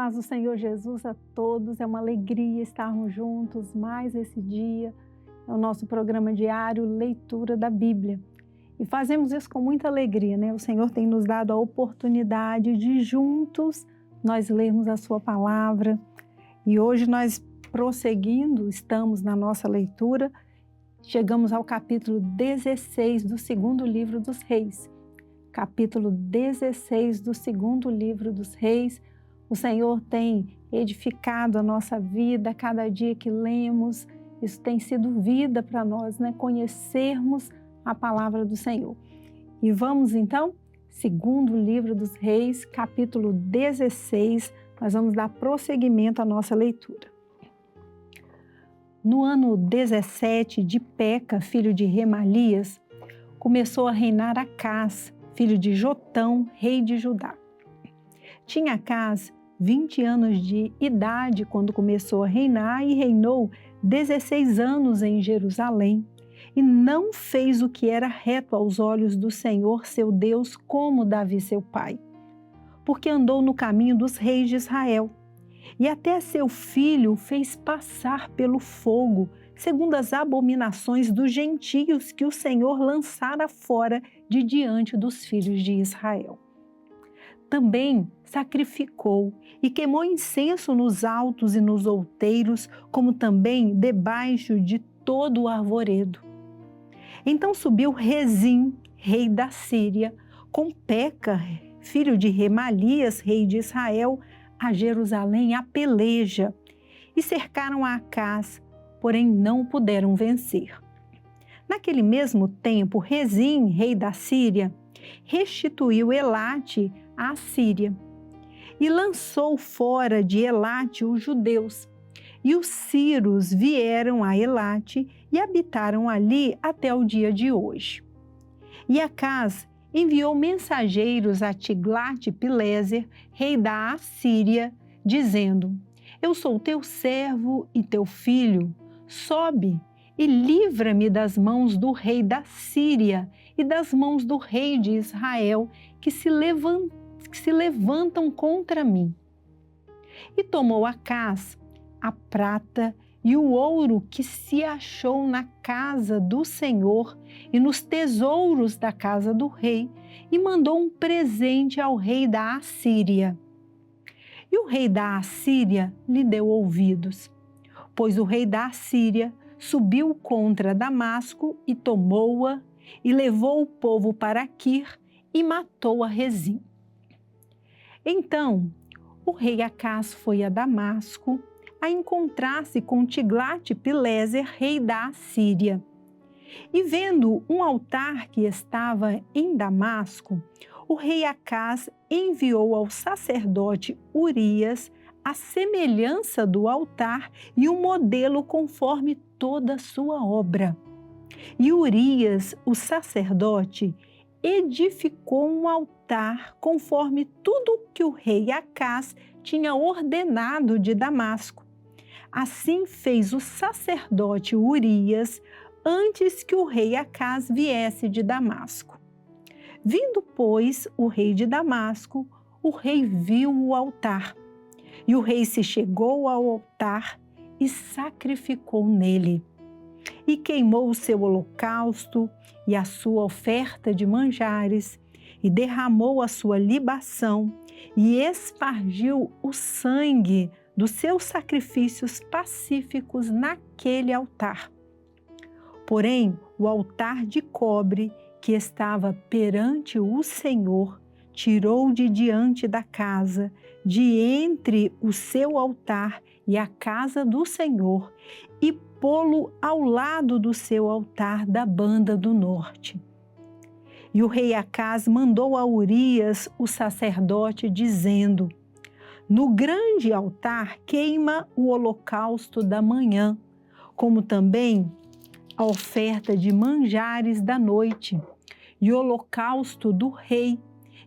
paz do Senhor Jesus a todos. É uma alegria estarmos juntos mais esse dia. É o nosso programa diário Leitura da Bíblia. E fazemos isso com muita alegria, né? O Senhor tem nos dado a oportunidade de juntos nós lermos a sua palavra. E hoje nós prosseguindo, estamos na nossa leitura, chegamos ao capítulo 16 do segundo livro dos Reis. Capítulo 16 do segundo livro dos Reis. O Senhor tem edificado a nossa vida a cada dia que lemos. Isso tem sido vida para nós, né? Conhecermos a palavra do Senhor. E vamos então, segundo livro dos Reis, capítulo 16, nós vamos dar prosseguimento à nossa leitura. No ano 17 de Peca, filho de Remalias, começou a reinar Acás, filho de Jotão, rei de Judá. Tinha Acás 20 anos de idade quando começou a reinar e reinou 16 anos em Jerusalém. E não fez o que era reto aos olhos do Senhor, seu Deus, como Davi, seu pai. Porque andou no caminho dos reis de Israel. E até seu filho fez passar pelo fogo, segundo as abominações dos gentios que o Senhor lançara fora de diante dos filhos de Israel. Também sacrificou e queimou incenso nos altos e nos outeiros, como também debaixo de todo o arvoredo. Então subiu Rezim, rei da Síria, com Peca, filho de Remalias, rei de Israel, a Jerusalém a peleja, e cercaram a Acás, porém não puderam vencer. Naquele mesmo tempo, Rezim, rei da Síria, restituiu Elate à Síria e lançou fora de Elate os judeus. E os sírios vieram a Elate e habitaram ali até o dia de hoje. E Acás enviou mensageiros a Tiglat-Pileser, rei da Assíria, dizendo: Eu sou teu servo e teu filho, sobe e livra-me das mãos do rei da Síria e das mãos do rei de Israel, que se levantam contra mim. E tomou Acás a prata e o ouro que se achou na casa do Senhor e nos tesouros da casa do rei, e mandou um presente ao rei da Assíria. E o rei da Assíria lhe deu ouvidos, pois o rei da Assíria subiu contra Damasco e tomou-a, e levou o povo para Quir e matou a Rezim. Então o rei Acás foi a Damasco a encontrar-se com Tiglat-Pileser, rei da Assíria. E vendo um altar que estava em Damasco, o rei Acás enviou ao sacerdote Urias a semelhança do altar e um modelo conforme toda a sua obra. E Urias, o sacerdote, edificou um altar conforme tudo que o rei Acás tinha ordenado de Damasco. Assim fez o sacerdote Urias antes que o rei Acás viesse de Damasco. Vindo, pois, o rei de Damasco, o rei viu o altar. E o rei se chegou ao altar e sacrificou nele. E queimou o seu holocausto e a sua oferta de manjares, e derramou a sua libação, e espargiu o sangue dos seus sacrifícios pacíficos naquele altar. Porém, o altar de cobre que estava perante o Senhor, tirou de diante da casa, de entre o seu altar e a casa do Senhor, e pô-lo ao lado do seu altar da banda do norte. E o rei Acás mandou a Urias, o sacerdote, dizendo: No grande altar queima o holocausto da manhã, como também a oferta de manjares da noite, e o holocausto do rei,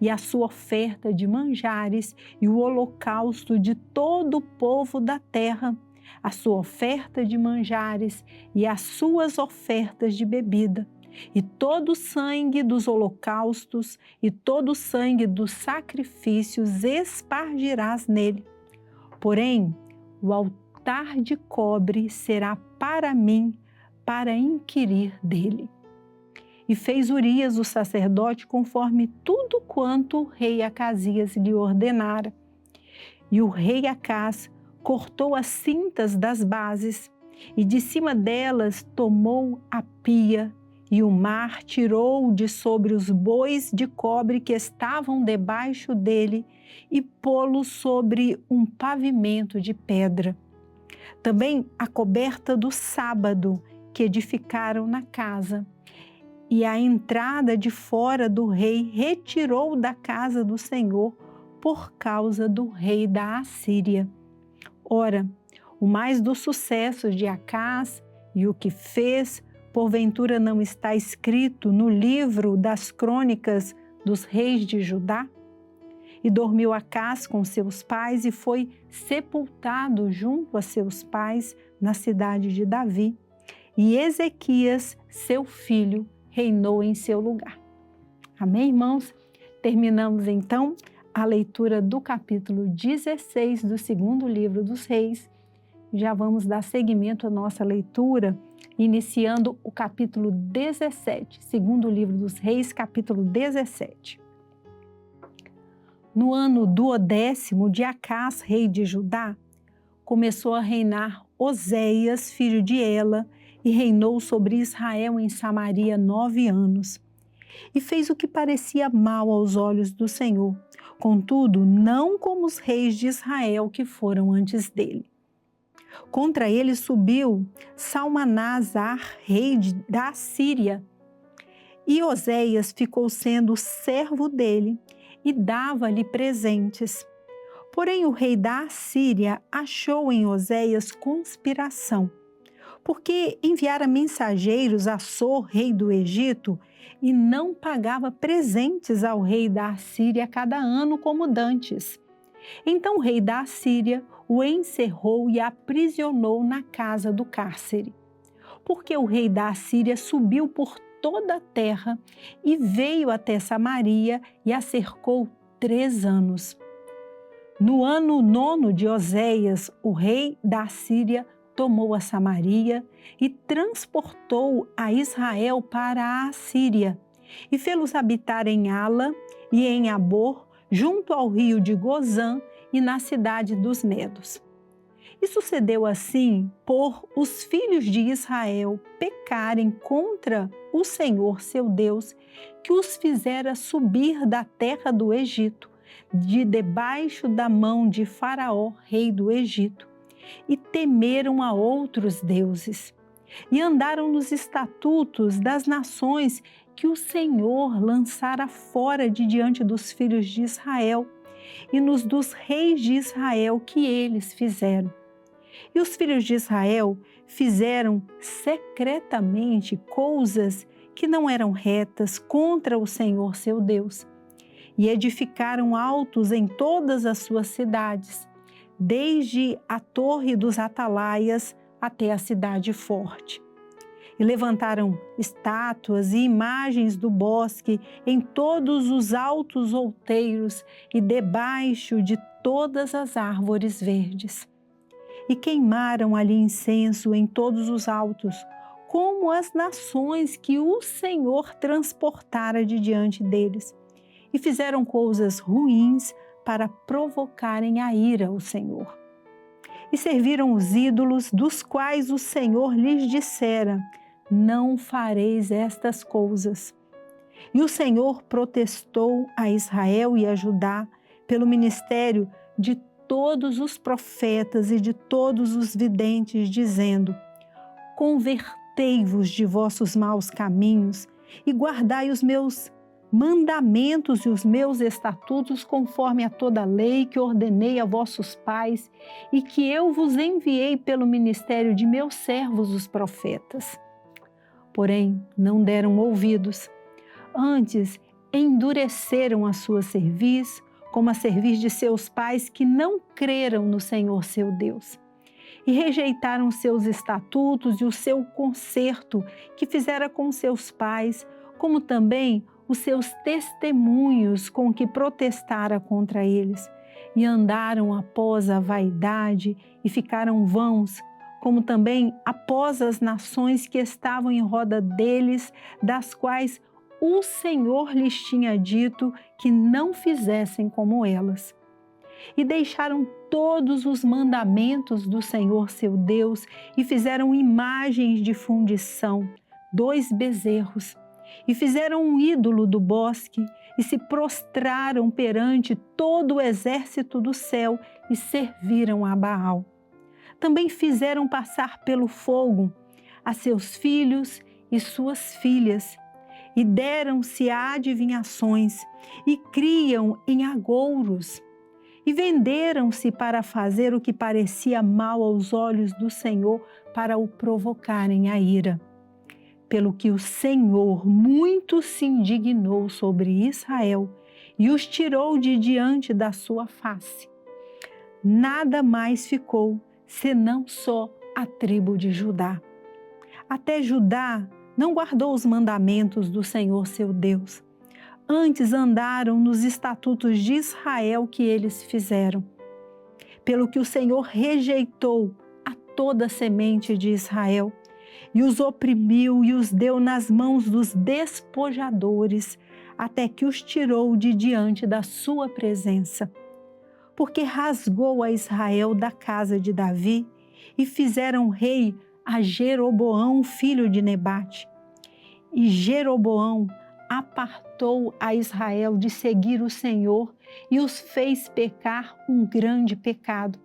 e a sua oferta de manjares, e o holocausto de todo o povo da terra, a sua oferta de manjares e as suas ofertas de bebida, e todo o sangue dos holocaustos e todo o sangue dos sacrifícios espargirás nele, Porém, o altar de cobre será para mim, para inquirir dele. E fez Urias o sacerdote conforme tudo quanto o rei Acasias lhe ordenara. E o rei Acás cortou as cintas das bases, e de cima delas tomou a pia, e o mar tirou de sobre os bois de cobre que estavam debaixo dele, e pô-los sobre um pavimento de pedra. Também a coberta do sábado que edificaram na casa, e a entrada de fora do rei retirou da casa do Senhor por causa do rei da Assíria. Ora, o mais dos sucessos de Acás e o que fez, porventura não está escrito no livro das crônicas dos reis de Judá? E dormiu Acás com seus pais e foi sepultado junto a seus pais na cidade de Davi. E Ezequias, seu filho, reinou em seu lugar. Amém, irmãos? Terminamos então a leitura do capítulo 16 do segundo livro dos Reis. Já vamos dar seguimento à nossa leitura, iniciando o capítulo 17, segundo livro dos Reis, capítulo 17. No ano 12º de Acás, rei de Judá, começou a reinar Oséias, filho de Ela, e reinou sobre Israel em Samaria 9 anos. E fez o que parecia mal aos olhos do Senhor, contudo, não como os reis de Israel que foram antes dele. Contra ele subiu Salmanasar, rei da Síria, e Oséias ficou sendo servo dele e dava-lhe presentes. Porém, o rei da Assíria achou em Oséias conspiração, porque enviara mensageiros a Sor, rei do Egito, e não pagava presentes ao rei da Assíria cada ano como dantes. Então o rei da Assíria o encerrou e aprisionou na casa do cárcere. Porque o rei da Assíria subiu por toda a terra e veio até Samaria e a cercou 3 anos. No ano 9º de Oséias, o rei da Assíria tomou a Samaria e transportou a Israel para a Assíria e fê-los habitar em Ala e em Abor, junto ao rio de Gozã e na cidade dos Medos. E sucedeu assim por os filhos de Israel pecarem contra o Senhor seu Deus, que os fizera subir da terra do Egito, de debaixo da mão de Faraó, rei do Egito, e temeram a outros deuses, e andaram nos estatutos das nações que o Senhor lançara fora de diante dos filhos de Israel, e nos dos reis de Israel que eles fizeram. E os filhos de Israel fizeram secretamente coisas que não eram retas contra o Senhor seu Deus, e edificaram altos em todas as suas cidades, desde a torre dos atalaias até a cidade forte. E levantaram estátuas e imagens do bosque em todos os altos outeiros e debaixo de todas as árvores verdes. E queimaram ali incenso em todos os altos, como as nações que o Senhor transportara de diante deles. E fizeram coisas ruins para provocarem a ira ao Senhor. E serviram os ídolos, dos quais o Senhor lhes dissera: não fareis estas coisas. E o Senhor protestou a Israel e a Judá pelo ministério de todos os profetas e de todos os videntes, dizendo: convertei-vos de vossos maus caminhos e guardai os meus mandamentos e os meus estatutos conforme a toda a lei que ordenei a vossos pais e que eu vos enviei pelo ministério de meus servos os profetas. Porém, não deram ouvidos, antes endureceram a sua cerviz, como a cerviz de seus pais que não creram no Senhor seu Deus, e rejeitaram seus estatutos e o seu concerto que fizera com seus pais, como também os seus testemunhos com que protestara contra eles, e andaram após a vaidade e ficaram vãos, como também após as nações que estavam em roda deles, das quais o Senhor lhes tinha dito que não fizessem como elas. E deixaram todos os mandamentos do Senhor seu Deus e fizeram imagens de fundição, 2 bezerros, e fizeram um ídolo do bosque e se prostraram perante todo o exército do céu e serviram a Baal. Também fizeram passar pelo fogo a seus filhos e suas filhas, e deram-se a adivinhações, e criam em agouros, e venderam-se para fazer o que parecia mal aos olhos do Senhor, para o provocarem a ira. Pelo que o Senhor muito se indignou sobre Israel e os tirou de diante da sua face. Nada mais ficou, senão só a tribo de Judá. Até Judá não guardou os mandamentos do Senhor seu Deus. Antes andaram nos estatutos de Israel que eles fizeram. Pelo que o Senhor rejeitou a toda a semente de Israel e os oprimiu e os deu nas mãos dos despojadores, até que os tirou de diante da sua presença. Porque rasgou a Israel da casa de Davi e fizeram rei a Jeroboão, filho de Nebate. E Jeroboão apartou a Israel de seguir o Senhor e os fez pecar um grande pecado.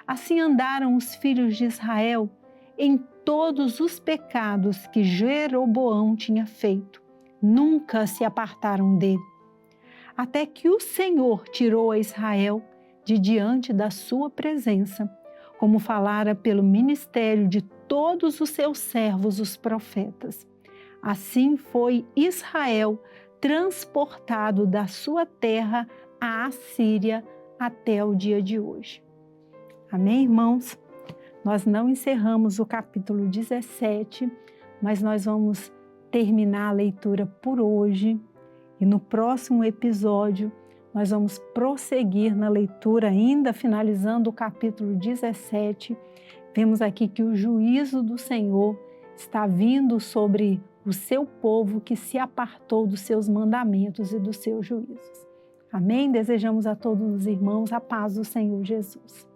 Assim andaram os filhos de Israel em todos os pecados que Jeroboão tinha feito. Nunca se apartaram dele. Até que o Senhor tirou a Israel de diante da sua presença, como falara pelo ministério de todos os seus servos, os profetas. Assim foi Israel transportado da sua terra à Assíria até o dia de hoje. Amém, irmãos? Nós não encerramos o capítulo 17, mas nós vamos terminar a leitura por hoje. E no próximo episódio, nós vamos prosseguir na leitura, ainda finalizando o capítulo 17. Vemos aqui que o juízo do Senhor está vindo sobre o seu povo que se apartou dos seus mandamentos e dos seus juízos. Amém? Desejamos a todos os irmãos a paz do Senhor Jesus.